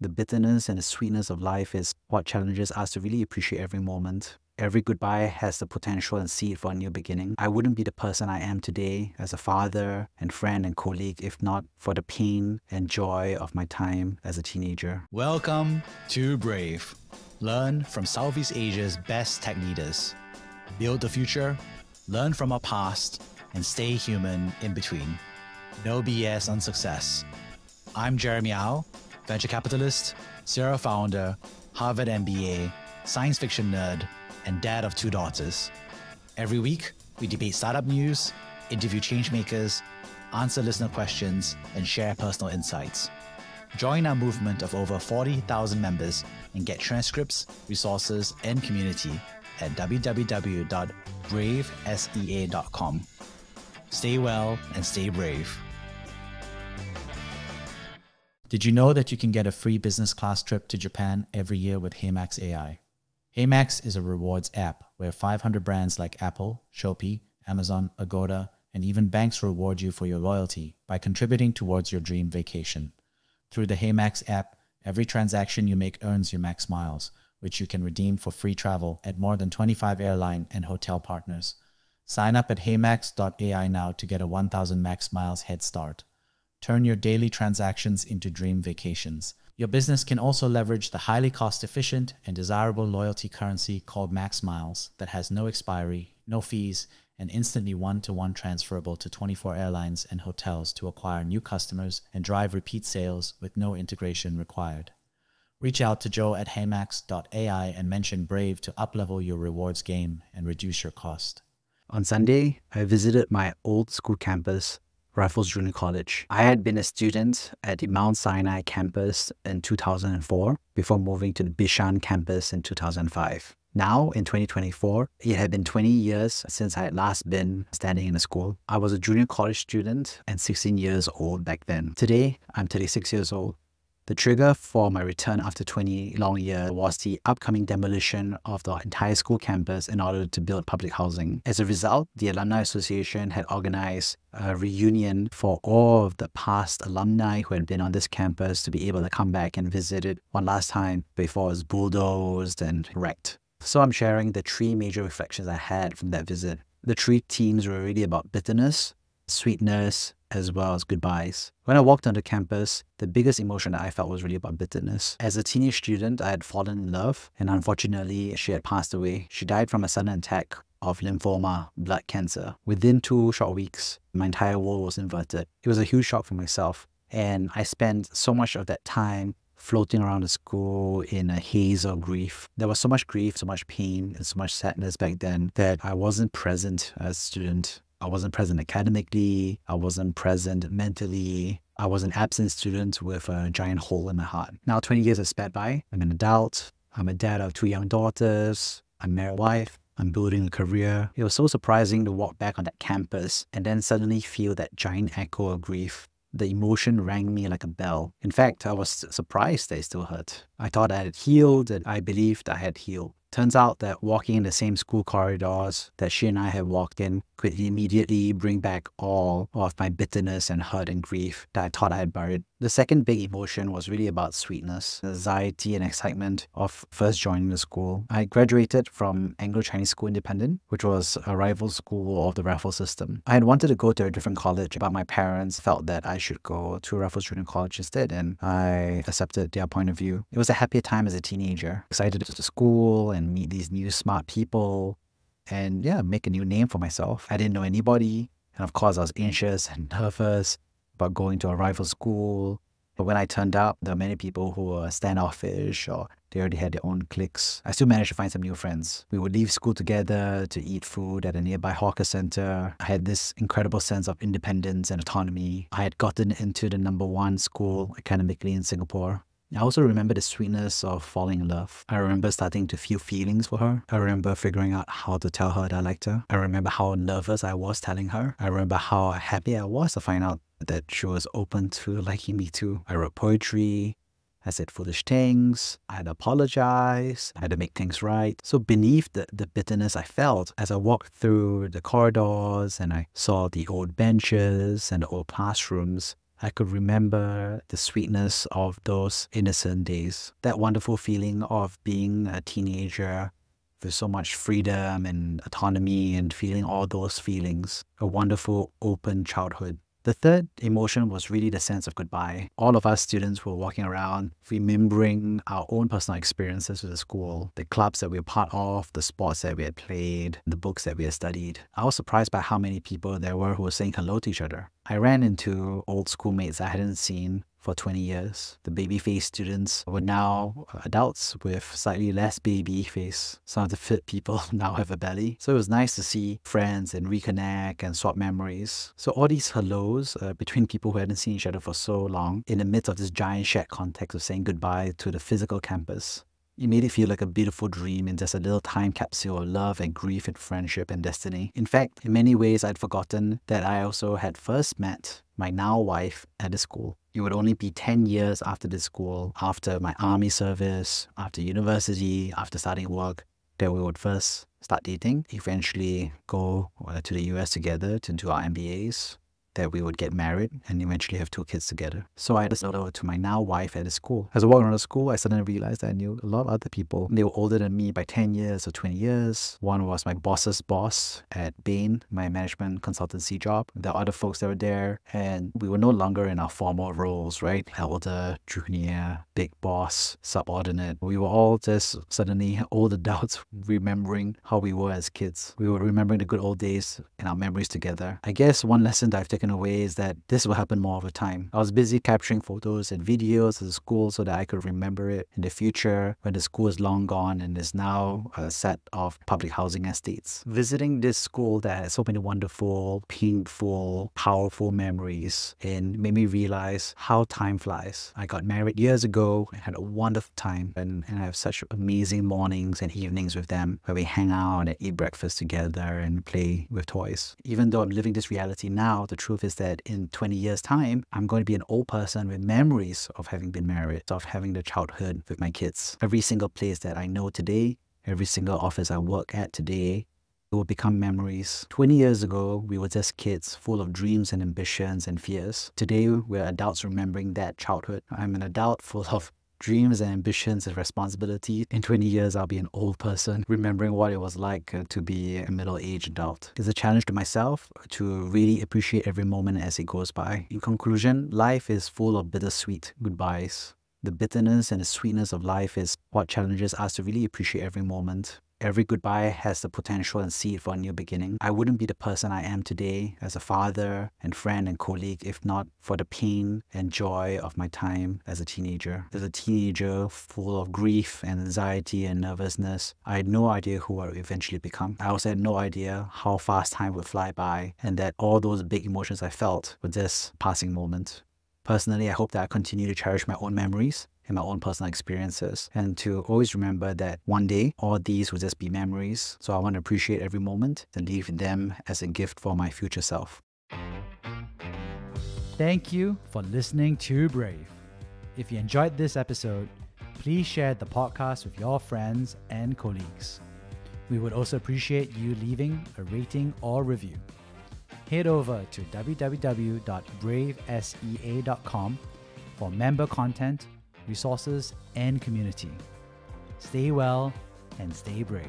The bitterness and the sweetness of life is what challenges us to really appreciate every moment. Every goodbye has the potential and seed for a new beginning. I wouldn't be the person I am today as a father and friend and colleague if not for the pain and joy of my time as a teenager. Welcome to Brave. Learn from Southeast Asia's best tech leaders. Build the future, learn from our past, and stay human in between. No BS on success. I'm Jeremy Au, venture capitalist, serial founder, Harvard MBA, science fiction nerd, and dad of 2 daughters. Every week, we debate startup news, interview changemakers, answer listener questions, and share personal insights. Join our movement of over 40,000 members and get transcripts, resources, and community at www.bravesea.com. Stay well and stay brave. Did you know that you can get a free business class trip to Japan every year with Heymax AI? Heymax is a rewards app where 500 brands like Apple, Shopee, Amazon, Agoda, and even banks reward you for your loyalty by contributing towards your dream vacation. Through the Heymax app, every transaction you make earns you Max Miles, which you can redeem for free travel at more than 25 airline and hotel partners. Sign up at heymax.ai now to get a 1,000 Max Miles head start. Turn your daily transactions into dream vacations. Your business can also leverage the highly cost-efficient and desirable loyalty currency called Max Miles that has no expiry, no fees, and instantly one-to-one transferable to 24 airlines and hotels to acquire new customers and drive repeat sales with no integration required. Reach out to Joe at heymax.ai and mention Brave to uplevel your rewards game and reduce your cost. On Sunday, I visited my old school campus, Raffles Junior College. I had been a student at the Mount Sinai campus in 2004 before moving to the Bishan campus in 2005. Now, in 2024, it had been 20 years since I had last been standing in a school. I was a junior college student and 16 years old back then. Today, I'm 36 years old. The trigger for my return after 20 long years was the upcoming demolition of the entire school campus in order to build public housing. As a result, the Alumni Association had organized a reunion for all of the past alumni who had been on this campus to be able to come back and visit it one last time before it was bulldozed and wrecked. So I'm sharing the 3 major reflections I had from that visit. The 3 themes were really about bitterness, sweetness, as well as goodbyes. When I walked onto campus, the biggest emotion that I felt was really about bitterness. As a teenage student, I had fallen in love, and unfortunately, she had passed away. She died from a sudden attack of lymphoma, blood cancer. Within 2 short weeks, my entire world was inverted. It was a huge shock for myself, and I spent so much of that time floating around the school in a haze of grief. There was so much grief, so much pain, and so much sadness back then that I wasn't present as a student. I wasn't present academically, I wasn't present mentally, I was an absent student with a giant hole in my heart. Now 20 years have sped by, I'm an adult, I'm a dad of 2 young daughters, I'm married wife, I'm building a career. It was so surprising to walk back on that campus and then suddenly feel that giant echo of grief. The emotion rang me like a bell. In fact, I was surprised that it still hurt. I thought I had healed and I believed I had healed. Turns out that walking in the same school corridors that she and I had walked in could immediately bring back all of my bitterness and hurt and grief that I thought I had buried. The second big emotion was really about sweetness, anxiety and excitement of first joining the school. I graduated from Anglo-Chinese School Independent, which was a rival school of the Raffles system. I had wanted to go to a different college, but my parents felt that I should go to Raffles Junior College instead, and I accepted their point of view. It was a happier time as a teenager, excited to go to school and meet these new smart people and yeah, make a new name for myself. I didn't know anybody, and of course I was anxious and nervous about going to a rival school. But when I turned up, there were many people who were standoffish or they already had their own cliques. I still managed to find some new friends. We would leave school together to eat food at a nearby hawker center. I had this incredible sense of independence and autonomy. I had gotten into the #1 school academically in Singapore. I also remember the sweetness of falling in love. I remember starting to feel feelings for her. I remember figuring out how to tell her that I liked her. I remember how nervous I was telling her. I remember how happy I was to find out that she was open to liking me too. I wrote poetry. I said foolish things. I had to apologize. I had to make things right. So beneath the bitterness I felt as I walked through the corridors and I saw the old benches and the old classrooms, I could remember the sweetness of those innocent days. That wonderful feeling of being a teenager with so much freedom and autonomy and feeling all those feelings. A wonderful open childhood. The third emotion was really the sense of goodbye. All of us students were walking around remembering our own personal experiences with the school, the clubs that we were part of, the sports that we had played, the books that we had studied. I was surprised by how many people there were who were saying hello to each other. I ran into old schoolmates I hadn't seen for 20 years. The baby-faced students were now adults with slightly less baby face. Some of the fit people now have a belly. So it was nice to see friends and reconnect and swap memories. So all these hellos between people who hadn't seen each other for so long in the midst of this giant shared context of saying goodbye to the physical campus. It made it feel like a beautiful dream in just a little time capsule of love and grief and friendship and destiny. In fact, in many ways, I'd forgotten that I also had first met my now wife at the school. It would only be 10 years after the school, after my army service, after university, after starting work, that we would first start dating, eventually go to the US together to do our MBAs, that we would get married and eventually have 2 kids together. So I had this over to my now wife at the school. As I walked around the school, I suddenly realized that I knew a lot of other people. They were older than me by 10 years or 20 years. One was my boss's boss at Bain, my management consultancy job. There were other folks that were there, and we were no longer in our formal roles, right? Elder, junior, big boss, subordinate. We were all just suddenly old adults remembering how we were as kids. We were remembering the good old days and our memories together. I guess one lesson that I've taken away is that this will happen more of the time. I was busy capturing photos and videos of the school so that I could remember it in the future when the school is long gone and is now a set of public housing estates. Visiting this school that has so many wonderful, painful, powerful memories and made me realize how time flies. I got married years ago and had a wonderful time, and I have such amazing mornings and evenings with them where we hang out and eat breakfast together and play with toys. Even though I'm living this reality now, the truth is that in 20 years' time, I'm going to be an old person with memories of having been married, of having the childhood with my kids. Every single place that I know today, every single office I work at today, it will become memories. 20 years ago, we were just kids, full of dreams and ambitions and fears. Today, we're adults remembering that childhood. I'm an adult full of dreams and ambitions and responsibilities. In 20 years, I'll be an old person remembering what it was like to be a middle-aged adult. It's a challenge to myself to really appreciate every moment as it goes by. In conclusion, life is full of bittersweet goodbyes. The bitterness and the sweetness of life is what challenges us to really appreciate every moment. Every goodbye has the potential and seed for a new beginning. I wouldn't be the person I am today as a father and friend and colleague if not for the pain and joy of my time as a teenager. As a teenager full of grief and anxiety and nervousness, I had no idea who I would eventually become. I also had no idea how fast time would fly by and that all those big emotions I felt were just passing moments. Personally, I hope that I continue to cherish my own memories and my own personal experiences, and to always remember that one day all these will just be memories. So I want to appreciate every moment and leave them as a gift for my future self. Thank you for listening to Brave. If you enjoyed this episode, please share the podcast with your friends and colleagues. We would also appreciate you leaving a rating or review. Head over to www.bravesea.com for member content, resources, and community. Stay well and stay brave.